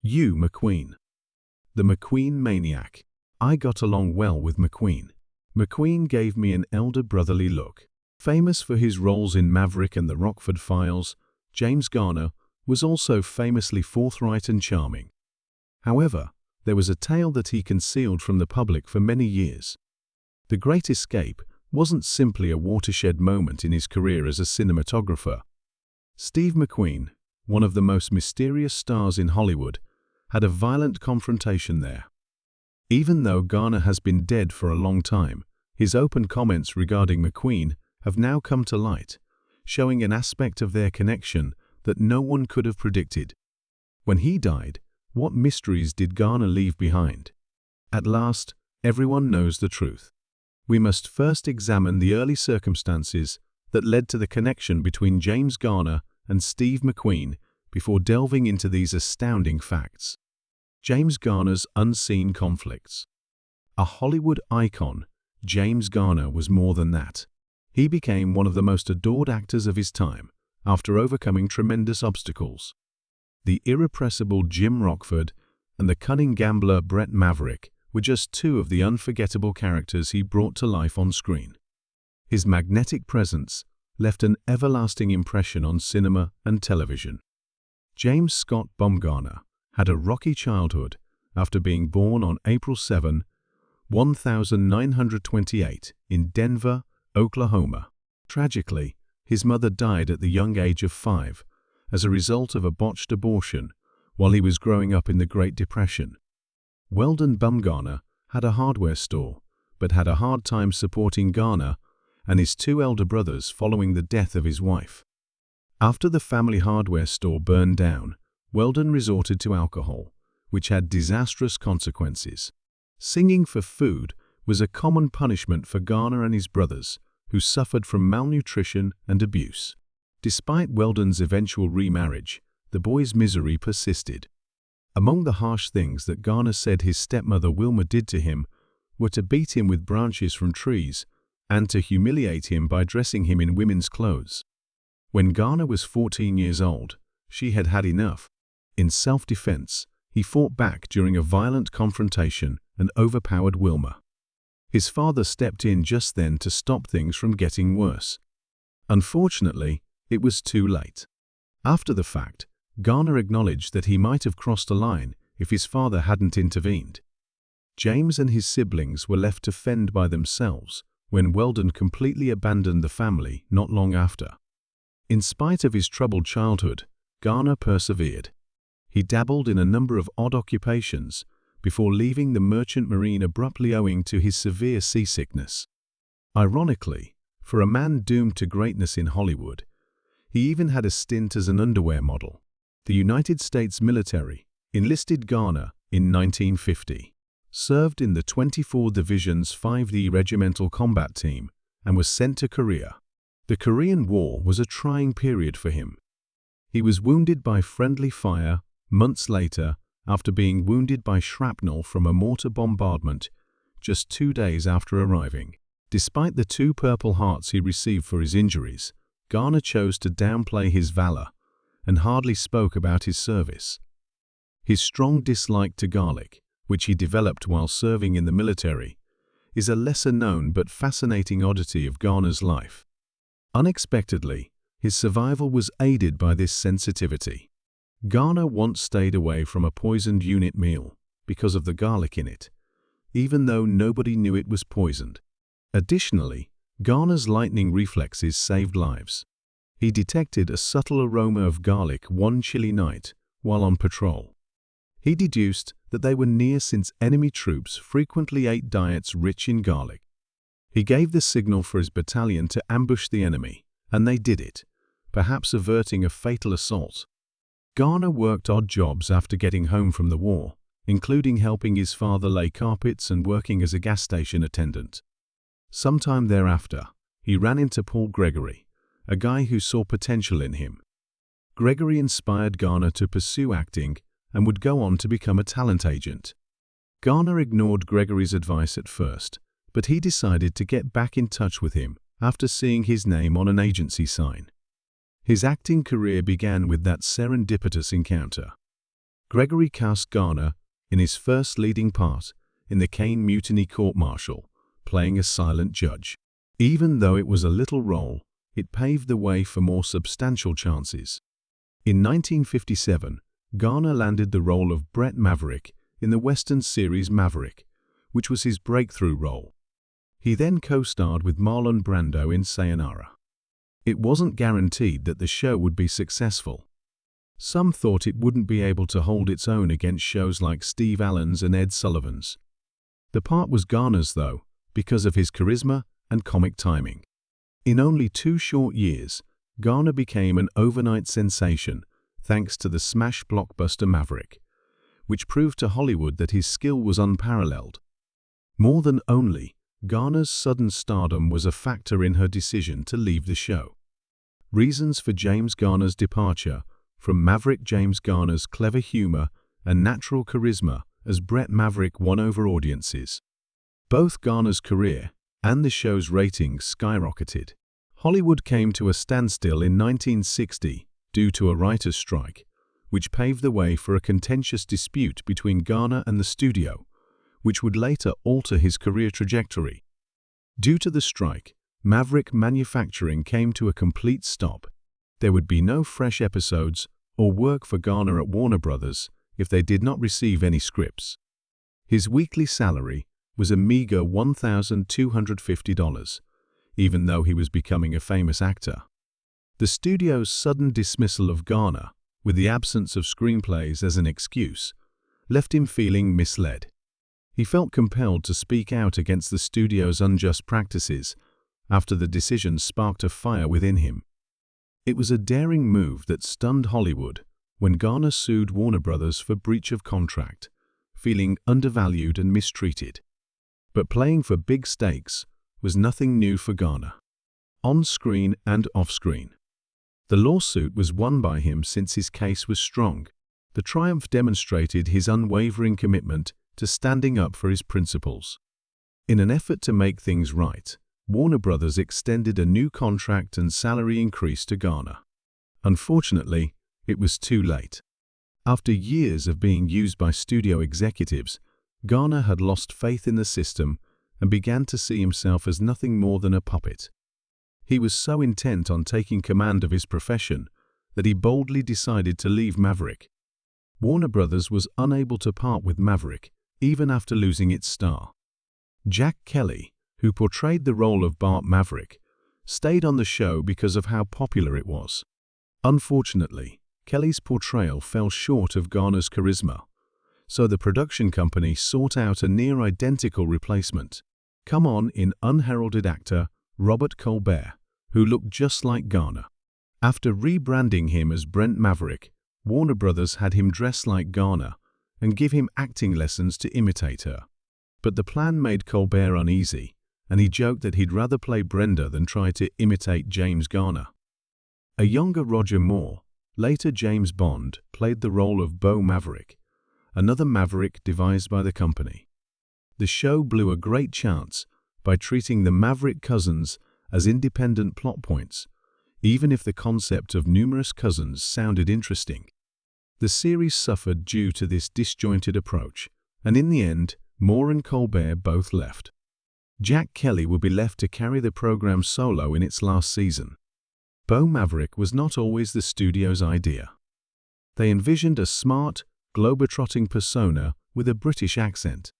McQueen. The McQueen maniac. I got along well with McQueen. McQueen gave me an elder brotherly look. Famous for his roles in Maverick and the Rockford Files, James Garner was also famously forthright and charming. However, there was a tale that he concealed from the public for many years. The Great Escape wasn't simply a watershed moment in his career as a cinematographer. Steve McQueen, one of the most mysterious stars in Hollywood, had a violent confrontation there. Even though Garner has been dead for a long time, his open comments regarding McQueen have now come to light, showing an aspect of their connection that no one could have predicted. When he died, what mysteries did Garner leave behind? At last, everyone knows the truth. We must first examine the early circumstances that led to the connection between James Garner and Steve McQueen before delving into these astounding facts. James Garner's unseen conflicts. A Hollywood icon, James Garner was more than that. He became one of the most adored actors of his time after overcoming tremendous obstacles. The irrepressible Jim Rockford and the cunning gambler Brett Maverick were just two of the unforgettable characters he brought to life on screen. His magnetic presence left an everlasting impression on cinema and television. James Scott Garner had a rocky childhood after being born on April 7, 1928 in Denver, Oklahoma. Tragically, his mother died at the young age of 5 as a result of a botched abortion while he was growing up in the Great Depression. Weldon Bumgarner had a hardware store, but had a hard time supporting Garner and his 2 elder brothers following the death of his wife. After the family hardware store burned down, Weldon resorted to alcohol, which had disastrous consequences. Singing for food was a common punishment for Garner and his brothers, who suffered from malnutrition and abuse. Despite Weldon's eventual remarriage, the boy's misery persisted. Among the harsh things that Garner said his stepmother Wilma did to him were to beat him with branches from trees and to humiliate him by dressing him in women's clothes. When Garner was 14 years old, she had had enough. In self-defense, he fought back during a violent confrontation and overpowered Wilma. His father stepped in just then to stop things from getting worse. Unfortunately, it was too late. After the fact, Garner acknowledged that he might have crossed a line if his father hadn't intervened. James and his siblings were left to fend by themselves when Weldon completely abandoned the family not long after. In spite of his troubled childhood, Garner persevered. He dabbled in a number of odd occupations before leaving the Merchant Marine abruptly owing to his severe seasickness. Ironically, for a man doomed to greatness in Hollywood, he even had a stint as an underwear model. The United States military enlisted Garner in 1950, served in the 24 Division's 5D Regimental Combat Team, and was sent to Korea. The Korean War was a trying period for him. He was wounded by friendly fire months later after being wounded by shrapnel from a mortar bombardment just 2 days after arriving. Despite the 2 Purple Hearts he received for his injuries, Garner chose to downplay his valor and hardly spoke about his service. His strong dislike to garlic, which he developed while serving in the military, is a lesser-known but fascinating oddity of Garner's life. Unexpectedly, his survival was aided by this sensitivity. Garner once stayed away from a poisoned unit meal because of the garlic in it, even though nobody knew it was poisoned. Additionally, Garner's lightning reflexes saved lives. He detected a subtle aroma of garlic one chilly night while on patrol. He deduced that they were near since enemy troops frequently ate diets rich in garlic. He gave the signal for his battalion to ambush the enemy, and they did it, perhaps averting a fatal assault. Garner worked odd jobs after getting home from the war, including helping his father lay carpets and working as a gas station attendant. Sometime thereafter, he ran into Paul Gregory, a guy who saw potential in him. Gregory inspired Garner to pursue acting and would go on to become a talent agent. Garner ignored Gregory's advice at first, but he decided to get back in touch with him after seeing his name on an agency sign. His acting career began with that serendipitous encounter. Gregory cast Garner in his first leading part in the Caine Mutiny court-martial, playing a silent judge. Even though it was a little role, it paved the way for more substantial chances. In 1957, Garner landed the role of Brett Maverick in the Western series Maverick, which was his breakthrough role. He then co-starred with Marlon Brando in Sayonara. It wasn't guaranteed that the show would be successful. Some thought it wouldn't be able to hold its own against shows like Steve Allen's and Ed Sullivan's. The part was Garner's, though, because of his charisma and comic timing. In only 2 short years, Garner became an overnight sensation thanks to the smash blockbuster Maverick, which proved to Hollywood that his skill was unparalleled. More than only, Garner's sudden stardom was a factor in her decision to leave the show. Reasons for James Garner's departure from Maverick: James Garner's clever humor and natural charisma as Brett Maverick won over audiences. Both Garner's career and the show's ratings skyrocketed. Hollywood came to a standstill in 1960 due to a writer's strike, which paved the way for a contentious dispute between Garner and the studio, which would later alter his career trajectory. Due to the strike, Maverick manufacturing came to a complete stop. There would be no fresh episodes or work for Garner at Warner Brothers if they did not receive any scripts. His weekly salary was a meager $1,250, even though he was becoming a famous actor. The studio's sudden dismissal of Garner, with the absence of screenplays as an excuse, left him feeling misled. He felt compelled to speak out against the studio's unjust practices after the decision sparked a fire within him. It was a daring move that stunned Hollywood when Garner sued Warner Brothers for breach of contract, feeling undervalued and mistreated. But playing for big stakes was nothing new for Garner, on-screen and off-screen. The lawsuit was won by him since his case was strong. The triumph demonstrated his unwavering commitment to standing up for his principles. In an effort to make things right, Warner Brothers extended a new contract and salary increase to Garner. Unfortunately, it was too late. After years of being used by studio executives, Garner had lost faith in the system and began to see himself as nothing more than a puppet. He was so intent on taking command of his profession that he boldly decided to leave Maverick. Warner Brothers was unable to part with Maverick, even after losing its star. Jack Kelly, who portrayed the role of Bart Maverick, stayed on the show because of how popular it was. Unfortunately, Kelly's portrayal fell short of Garner's charisma, so the production company sought out a near-identical replacement. Come on in unheralded actor Robert Colbert, who looked just like Garner. After rebranding him as Brent Maverick, Warner Brothers had him dress like Garner and give him acting lessons to imitate her. But the plan made Colbert uneasy, and he joked that he'd rather play Brenda than try to imitate James Garner. A younger Roger Moore, later James Bond, played the role of Bo Maverick, another Maverick devised by the company. The show blew a great chance by treating the Maverick cousins as independent plot points, even if the concept of numerous cousins sounded interesting. The series suffered due to this disjointed approach, and in the end, Moore and Colbert both left. Jack Kelly would be left to carry the program solo in its last season. Bo Maverick was not always the studio's idea. They envisioned a smart, globetrotting persona with a British accent.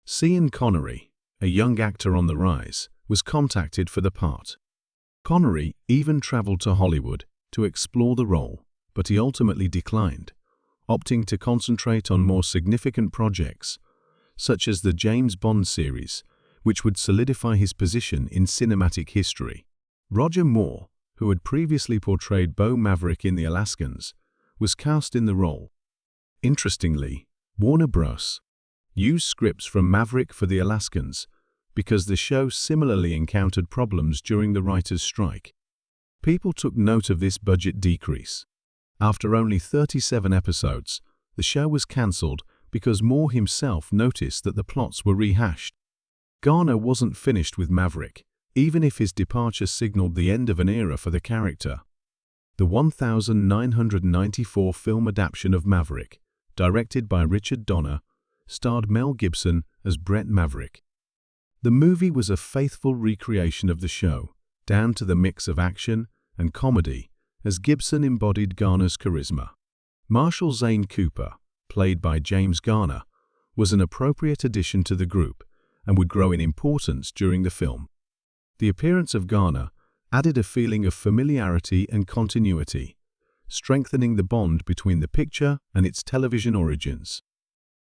Sean Connery, a young actor on the rise, was contacted for the part. Connery even traveled to Hollywood to explore the role, but he ultimately declined, opting to concentrate on more significant projects, such as the James Bond series, which would solidify his position in cinematic history. Roger Moore, who had previously portrayed Bo Maverick in The Alaskans, was cast in the role. Interestingly, Warner Bros. Used scripts from Maverick for The Alaskans because the show similarly encountered problems during the writers' strike. People took note of this budget decrease. After only 37 episodes, the show was cancelled because Moore himself noticed that the plots were rehashed. Garner wasn't finished with Maverick, even if his departure signaled the end of an era for the character. The 1994 film adaptation of Maverick, directed by Richard Donner, starred Mel Gibson as Brett Maverick. The movie was a faithful recreation of the show, down to the mix of action and comedy, as Gibson embodied Garner's charisma. Marshall Zane Cooper, played by James Garner, was an appropriate addition to the group and would grow in importance during the film. The appearance of Garner added a feeling of familiarity and continuity, strengthening the bond between the picture and its television origins.